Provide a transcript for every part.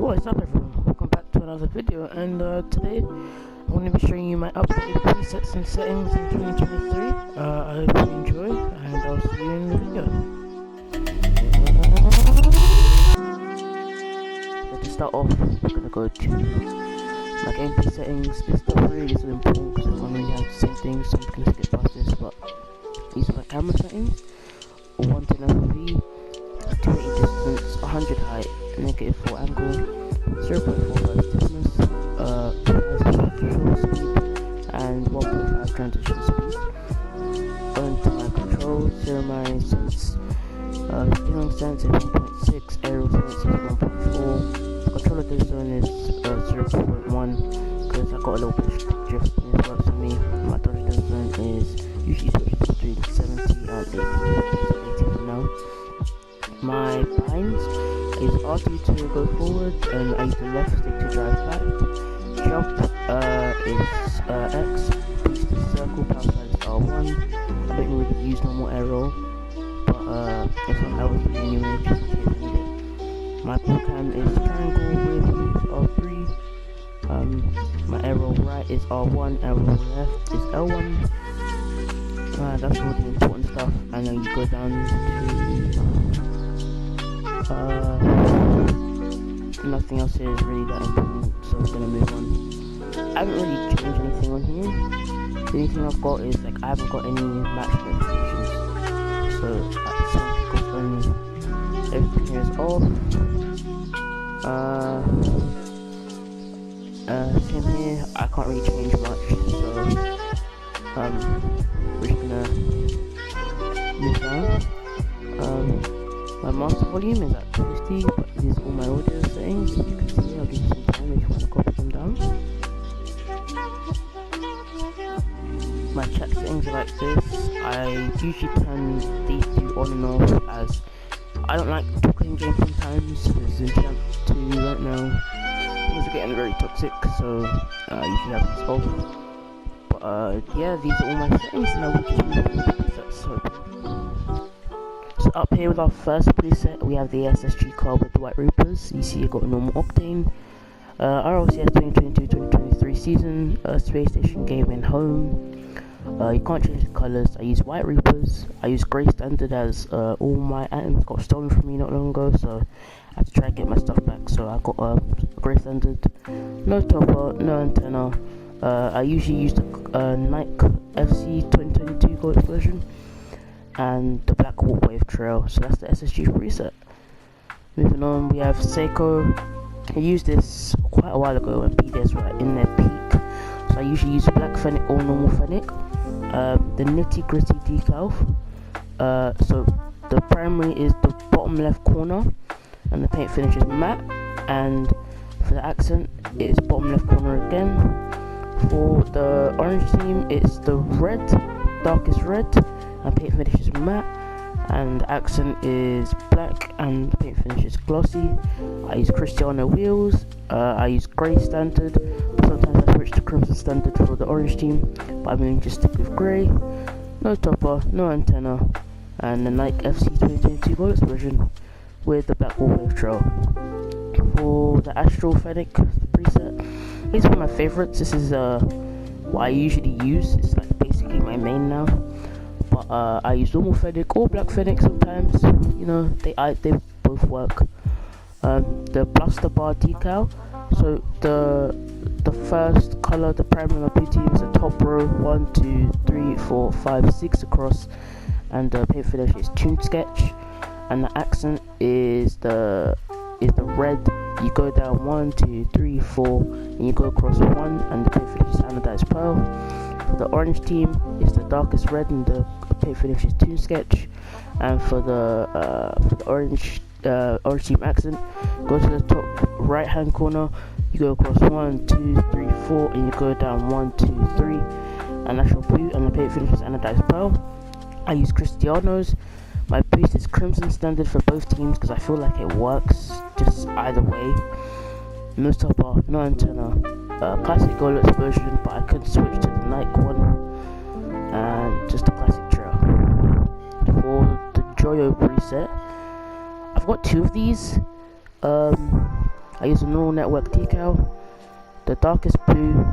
What is up everyone, welcome back to another video, and today I'm going to be showing you my updated presets and settings in 2023. I hope you enjoy, and I'll see you in the video. So to start off, we're going to go to my gameplay settings. This stuff really isn't important because it's only has the same thing, so I'm going to skip past this, but these are my camera settings. 110 FOV, 280 distance, 100 height, -4 angle, 0.45 stiffness, 5 control speed, and 1.5 transition speed. Going to my controls, zero my sense, steering sense is 1.6, aerial sense is 1.4, controller dead zone is 0.1, because I got a little bit of drift and it works for me. My dodge dead zone is usually switched between 70 and 80, for now. My binds is R2 to go forward, and I use the left stick to drive back. Jump is X, boost is circle, power slide is R1. I don't really use normal arrow, but if I was using anyway, just in case I need it. My pull cam is triangle with R3. My arrow right is R1, arrow left is L1. That's all the important stuff, and then you go down to nothing else here is really that important, so we're gonna move on. I haven't really changed anything on here. The only thing I've got is I haven't got any match notifications, so that's only everything here is off. Same here, I can't really change much, so we're just gonna move down. My master volume is at 50, but these are all my audio settings. As you can see, I'll give you some time if you want to copy them down. My chat settings are like this. I usually turn these two on and off, as I don't like talking in game sometimes. There's a chance to right now. Things are getting very toxic, so I usually have this off. But yeah, these are all my settings, and I will just move on to the presets. So up here with our first preset, we have the SSG card with the White Reapers. You see, I got a normal Octane. RLCS 2022-2023 season, Space Station Gaming Home. You can't change the colours. I use White Reapers. I use Grey Standard, as all my items got stolen from me not long ago, so I have to try and get my stuff back. So I got Grey Standard, no topper, no antenna. I usually use the Nike FC 2022 Gold Explosion and the Black Hawk Wave Trail. So that's the SSG preset. Moving on, we have Seiko. I used this quite a while ago when PDS were in their peak. So I usually use Black Fennec or normal Fennec. The Nitty Gritty decal. So the primary is the bottom left corner, and the paint finish is matte. And for the accent, it is bottom left corner again. For the orange team, it's the red, darkest red, and paint finish is matte, and accent is black, and paint finish is glossy. I use Cristiano wheels. I use Grey Standard, but sometimes I switch to Crimson Standard for the orange team, but I'm going to just stick with Grey. No topper, no antenna, and the Nike FC 2022 Gold Explosion with the Black Hawk Wave Trail. For the Astral Fennec preset, it's one of my favorites. This is what I usually use. It's basically my main now. But I use normal Fennec or Black Fennec sometimes. You know, they both work. The Blaster Bar decal. So the first color, the primary of my blue team is the top row, 1, 2, 3, 4, 5, 6 across, and the paint finish is Toon Sketch, and the accent is the red. You go down 1, 2, 3, 4, and you go across 1, and the paint finish is Anodized Pearl. For the orange team, it's the darkest red, and the paint finish is Toon Sketch. And for the orange team accent, go to the top right hand corner, you go across 1, 2, 3, 4, and you go down 1, 2, 3, and that's your blue, and the paint finish is Anodized Pearl. I use Cristiano's. My boost is Crimson Standard for both teams because I feel like it works just either way. No topper, no antenna. Classic Gold Explosion, but I could switch to the Nike one, and just a classic trail. For the Joyo preset, I've got two of these. I use a neural network decal, the darkest blue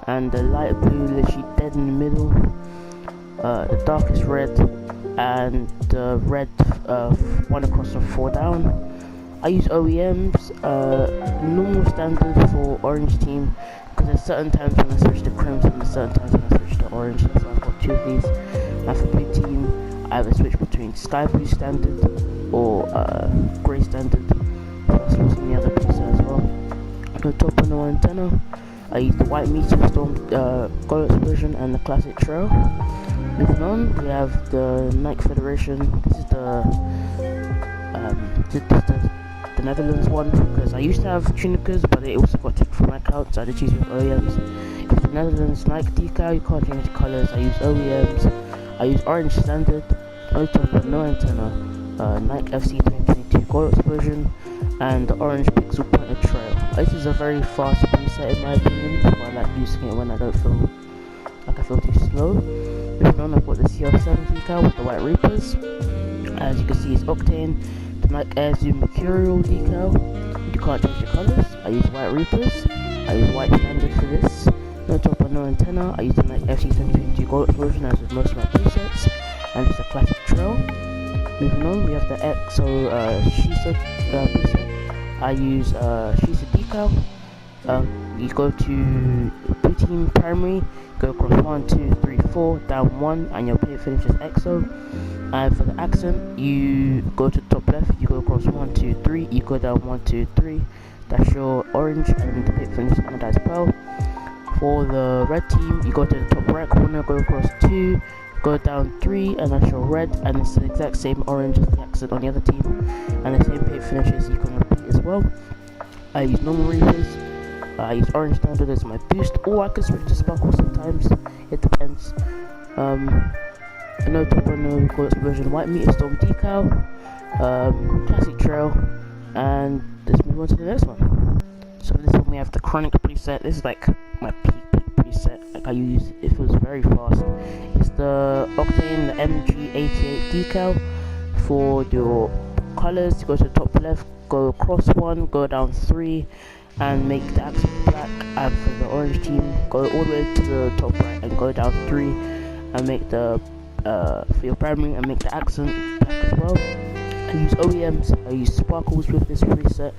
and the light blue literally dead in the middle, the darkest red and the red one across and 4 down. I use OEMs, normal standard for orange team, because there's certain times when I switch to crimson and certain times when I switch to orange, so I've got 2 of these. And for blue team, I either switch between sky blue standard or grey standard, so that's what's in the other preset as well. On the top of the antenna, I use the white meteor storm, goal explosion and the classic trail. Moving on, we have the Nike Federation. This is the Netherlands one, because I used to have Tunicas, but it also got taken from my account, so I had to choose with OEMs. It's the Netherlands Nike decal, you can't change the colours. I use OEMs. I use orange standard, no top, no antenna, Nike FC 2022 goal explosion, and the orange pixel pointed trail. This is a very fast preset in my opinion, so I like using it when I don't feel like I feel too slow. Moving on, I've got the CR7 decal with the white Reapers. As you can see, it's Octane. The Nike Air Zoom Mercurial decal. You can't change the colours. I use white Reapers. I use white standard for this. No top and no antenna. I use the Nike FC 2022 gold explosion as with most of my presets. And it's a classic trail. Moving on, we have the EXO Shisa preset. I use Shisa decal. You go to blue team primary, go across 1, 2, 3, 4, down 1, and your paint finish is EXO. And for the accent, you go to the top left, you go across 1, 2, 3, you go down 1, 2, 3. That's your orange, and the paint finish is anodized pearl. For the red team, you go to the top right corner, go across 2, go down 3, and that's your red, and it's the exact same orange as the accent on the other team, and the same paint finishes you can repeat as well. I use normal Reapers. I use orange standard as my boost, or I can switch to sparkle sometimes, it depends. No top one, no goal explosion, white meteor storm decal, classic trail, and let's move on to the next one. So this one we have the Chronic preset. This is like my peak preset, like I use, it feels very fast. It's the Octane, the MG88 decal. For your colors, you go to the top left, go across 1, go down 3, and make the accent black. And for the orange team, go all the way to the top right and go down 3, and make the for your primary and make the accent black as well. I use OEMs. I use sparkles with this preset.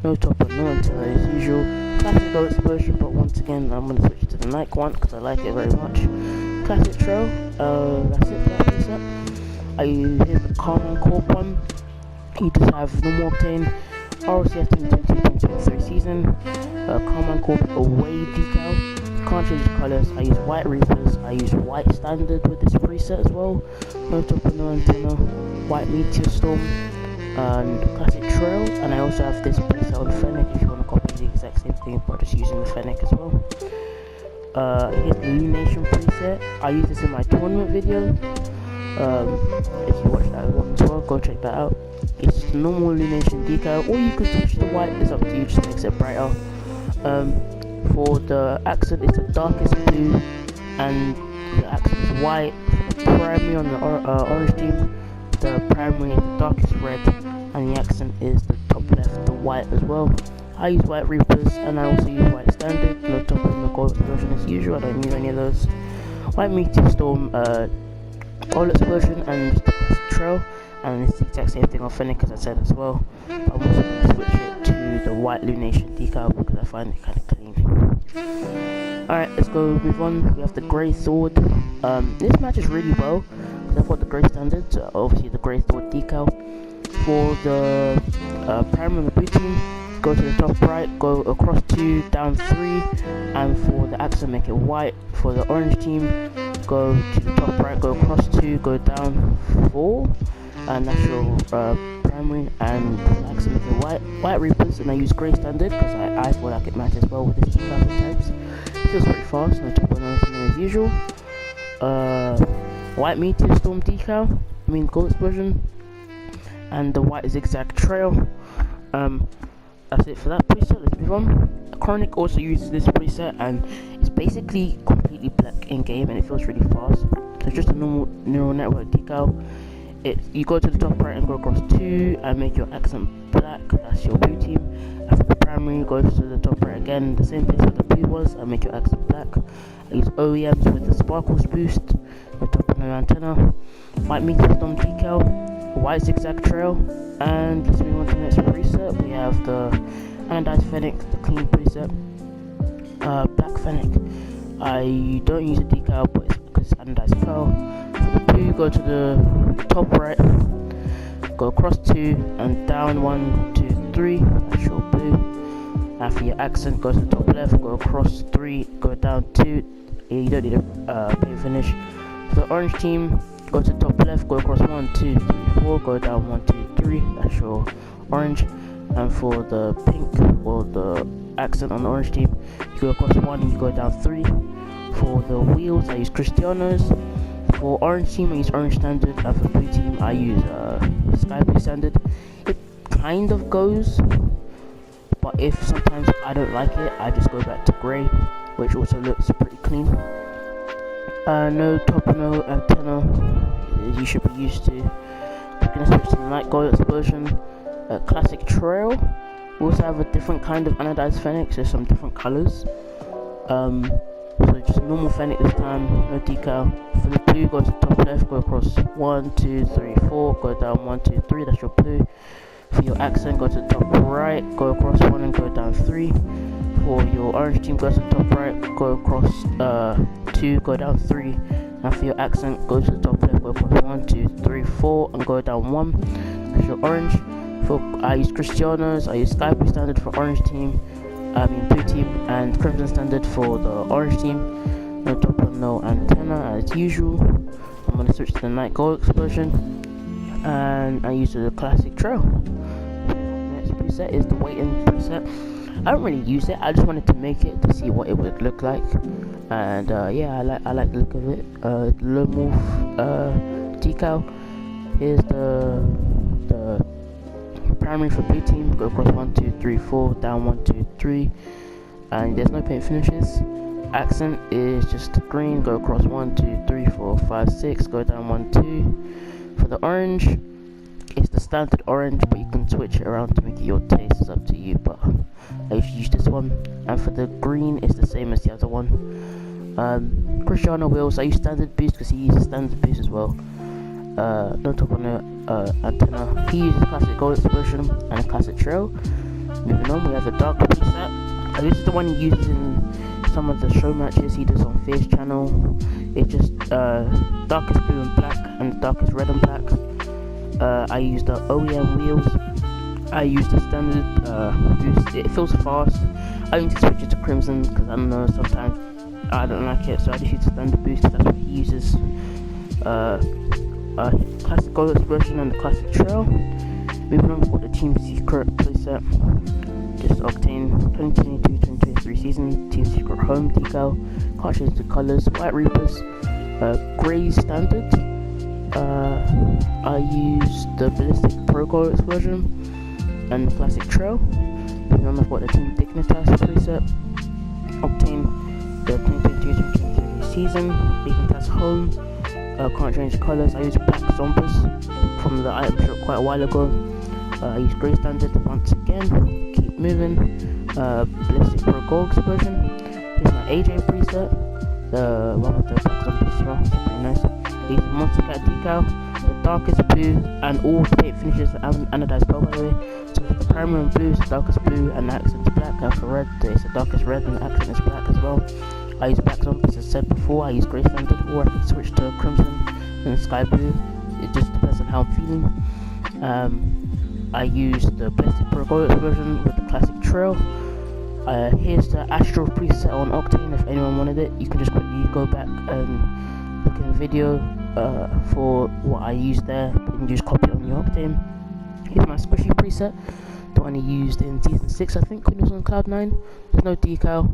No top and no antenna as usual. Classic goal explosion, but once again I'm going to switch to the Nike one because I like it very much. Classic trail. That's it for that preset. Here's the Carmine Corp one. You just have normal Octane, ROCS 2022-2023 season, Carmine Corp away decal. Can't change the colours. I use white Reapers. I use white standard with this preset as well. No top and no antenna. White meteor storm and classic trail. And I also have this preset on Fennec if you want to copy the exact same thing, but just using the Fennec as well. Here's the Lunation preset. I use this in my tournament video. If you watch that one as well, go check that out. It's just a normal Lunation decal, or you could switch to white. It's up to you. Just makes it brighter. For the accent, it's the darkest blue, and the accent is white. For the primary on the orange team, the primary is the darkest red, and the accent is the top left, the white as well. I use white Reapers, and I also use white standard. No top and no gold explosion as usual. I don't use any of those. White meteor storm, gold explosion, and just the classic trail. And it's the exact same thing on Fennec as I said as well. But I'm also going to switch it to the white Lunation decal because I find it kind of clean. Alright, let's go move on. We have the Grey Sword. This matches really well because I've got the Grey Standard, so obviously the Grey Sword decal. For the primary on the blue team, go to the top right, go across 2, down 3, and for the accent make it white. For the orange team, go to the top right, go across 2, go down 4, and that's your primary, and the accent make it white Reapers, and I use Grey Standard because I feel like it matches well with this decal sometimes. It feels very fast, no top on anything as usual. White meteor storm decal, gold explosion, and the white zigzag trail. That's it for that preset. Let's move on. Chronic also uses this preset, and it's basically completely black in game, and it feels really fast. So it's just a normal neural network decal. You go to the top right and go across 2 and make your accent black. That's your blue team. And for the primary, go to the top right again, the same place where the blue was, and make your accent black. I use OEMs with the sparkles boost, the top of the antenna, white meter storm decal, white zigzag trail, and let's move on to the next preset. We have the anodized fennec, the clean preset, black fennec. I don't use a decal, but it's because it's anodized pearl. For the blue, go to the top right, go across 2 and down 1, 2, 3, that's your blue. And for your accent, go to the top left, go across 3, go down 2, you don't need a paint finish. For the orange team, go to the top left, go across 1, 2, 3, 4, go down 1, 2, 3, that's your orange. And for the pink, or the accent on the orange team, you go across 1 and you go down 3. For the wheels, I use Cristiano's. For orange team, I use orange standard, and for blue team, I use sky blue standard. It kind of goes, but if sometimes I don't like it, I just go back to grey, which also looks pretty clean. No top, no antenna, as you should be used to. We're gonna switch to the night gold explosion. Classic trail. We also have a different kind of anodized fennec, so some different colours. So just normal fennec this time, no decal. For the blue, go to the top left, go across 1, 2, 3, 4, go down 1, 2, 3, that's your blue. For your accent, go to the top right, go across 1 and go down 3. For your orange team, go to the top right, go across 2, go down 3. And for your accent, go to the top left, go across 1, 2, 3, 4 and go down 1. That's your orange. For I use Cristiano's, I use sky blue standard for orange team, blue team, and crimson standard for the orange team. No top and no antenna as usual. I'm gonna switch to the night gold explosion, and I use the classic trail. Next preset is the waiting preset. I don't really use it. I just wanted to make it to see what it would look like, and yeah, I like the look of it. Lone Wolf decal. Here's the primary for blue team. Go across 1, 2, 3, 4, down 1, 2, 3, and there's no paint finishes. Accent is just green. Go across 1, 2, 3, 4, 5, 6. Go down 1, 2. For the orange, it's the standard orange, but you can switch it around to make it your taste. It's up to you, but I usually use this one. And for the green, it's the same as the other one. Cristiano wheels, I use standard boost because he uses standard boost as well. No top on the antenna. He uses classic gold explosion and a classic trail. Moving on, we have the dark preset. This is the one he uses in some of the show matches he does on Fierce channel. It's just darkest blue and black and darkest red and black. I use the OEM wheels. I use the standard boost. It feels fast. I need to switch it to crimson because I don't know, sometimes I don't like it, so I just use the standard boost because that's what he uses. Classic gold explosion and the classic trail. Moving on, we've got the Team Secret playset. Just Octane 2022-2023 season. Team Secret home decal. Can't change the colours. White Reapers. Grey standard. I use the Ballistic Pro Gold explosion and the classic trail. Moving on, I've got the Team Dignitas preset. Octane the 2022-2023 season. Dignitas home. Can't change the colours. I use black zombies from the item shop quite a while ago. I use grey standard once again. Keep moving. Ballistic Pro Gold explosion. Here's my AJ preset. The one with the black zombies as well. It's pretty nice. Here's the Monster Cat decal. The darkest blue and all the paint finishes are anodized pearl, by the way. So for the primary and blue, it's the darkest blue and the accent is black. And for red, it's the darkest red and the accent is black as well. I use black zombies as I said before. I use grey standard, or I can switch to crimson and sky blue. It just depends on how I'm feeling. I use the Ballistic Pro Gold explosion with the classic trail. Here's the Astral preset on Octane. If anyone wanted it, you can just quickly go back and look in the video for what I used there. You can just copy it on your Octane. Here's my Squishy preset, the one he used in season 6, I think, when he was on Cloud9. There's no decal.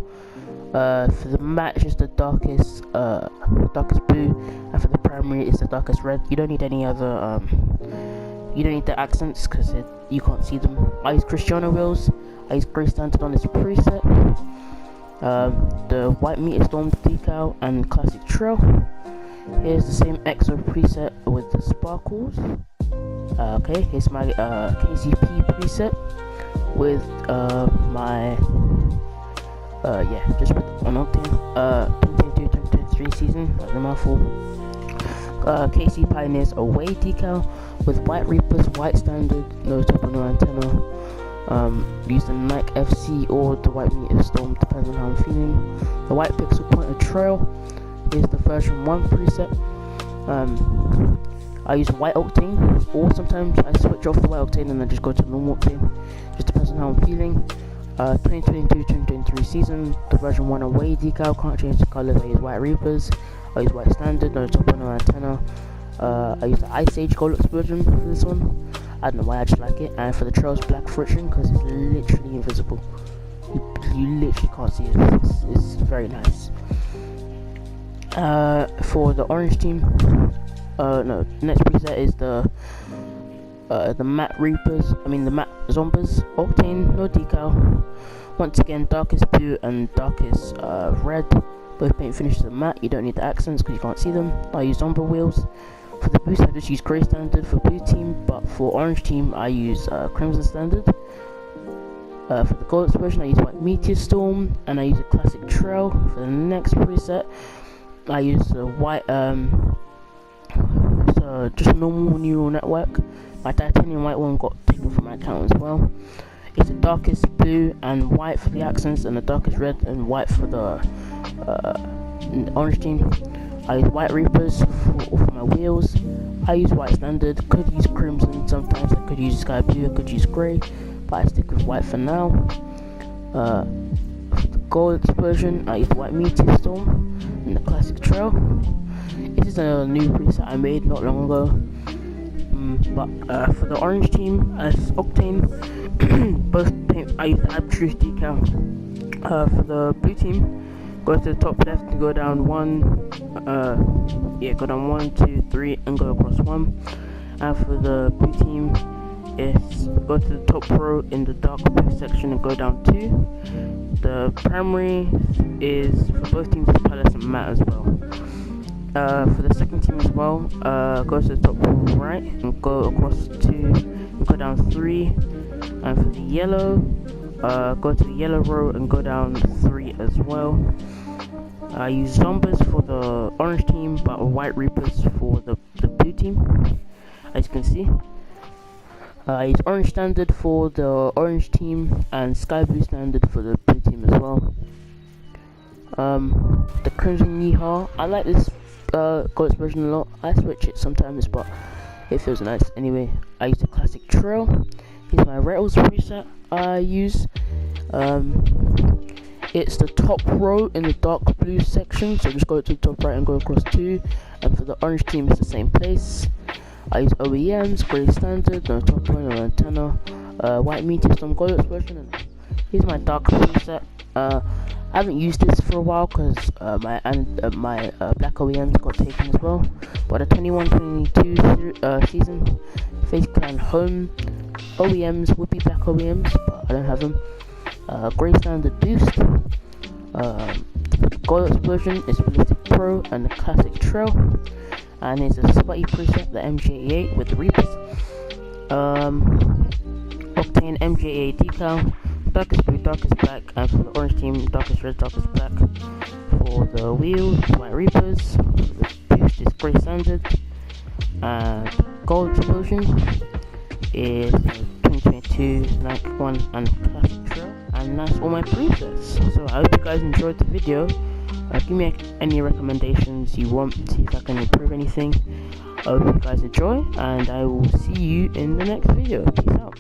For the match, it's the darkest blue, and for the primary, it's the darkest red. You don't need any other, you don't need the accents because you can't see them. I use Cristiano wheels. I use grey standard on this preset. The white meter storm decal and classic trail. Here's the same EXO preset with the sparkles. Okay, here's my KCP preset with my just with on Octane 2022-2023 season, like the mouthful. KC Pioneers away decal with white Reapers, white standard, no top or no antenna. Use the Nike FC or the white Meteor Storm, depends on how I'm feeling. The white pixel pointer trail is the version 1 preset. I use white Octane, or sometimes I switch off the white Octane and then just go to normal Octane. Just depends on how I'm feeling. 2022-2023 season, the version 1 away decal, can't change the colors. I use white Reapers, I use white standard, no top or no antenna. I use the Ice Age Gold Explosion for this one. I don't know why, I just like it. And for the trails, black friction, because it's literally invisible. You literally can't see it. It's very nice. For the orange team, next preset is the matte Reapers. I mean the matte Zombies. Octane, no decal. Once again, darkest blue and darkest red. Both paint finishes are matte. You don't need the accents because you can't see them. I use Zombie wheels. For the boost, I just use grey standard for blue team, but for orange team, I use crimson standard. For the gold explosion, I use white Meteor Storm, and I use a classic trail. For the next preset, I use the white, just normal neural network. My titanium white one got taken from my account as well. It's the darkest blue and white for the accents, and the darkest red and white for the orange team. I use white Reapers for my wheels. I use white standard, could use crimson sometimes, I could use sky blue, I could use grey, but I stick with white for now. For the gold explosion, I use white Meteor Storm and the classic trail. This is a new preset I made not long ago. But for the orange team, as Octane, both paint, I use the Abstruse decal. For the blue team, go to the top left and go down go down 1, 2, 3, and go across 1. And for the blue team, is go to the top row in the dark blue section and go down 2. The primary is for both teams, Palace and Matte as well. For the second team as well, go to the top right and go across 2, and go down 3. And for the yellow, go to the yellow row and go down 3 as well. I use Zombies for the orange team, but white Reapers for the blue team, as you can see. I use orange standard for the orange team and sky blue standard for the blue team as well. The Crimson Yeehaw, I like this gold version a lot. I switch it sometimes, but it feels nice. Anyway, I use the classic trail. Here's my rails preset I use. It's the top row in the dark blue section, so just go to the top right and go across 2. And for the orange team, it's the same place. I use OEMs, grey standard, no top row, no antenna, white Meteor Storm gold explosion. And here's my dark preset. I haven't used this for a while because my black OEMs got taken as well. But the 21-22 season, Face Clan home OEMs would be black OEMs, but I don't have them. Grey standard boost. The gold explosion is Ballistic Pro and the classic trail. And it's a spotty preset, the MJ8 with the Reapers. Octane MJ8 decal. Darkest blue, darkest black, and for the orange team, darkest red, darkest black. For the wheels, white Reapers. For the boost is grey standard. And gold explosion is 2022 Nike one and classic trail. And that's all my presets. So I hope you guys enjoyed the video. Give me any recommendations you want, see if I can improve anything. I hope you guys enjoy, and I will see you in the next video. Peace out.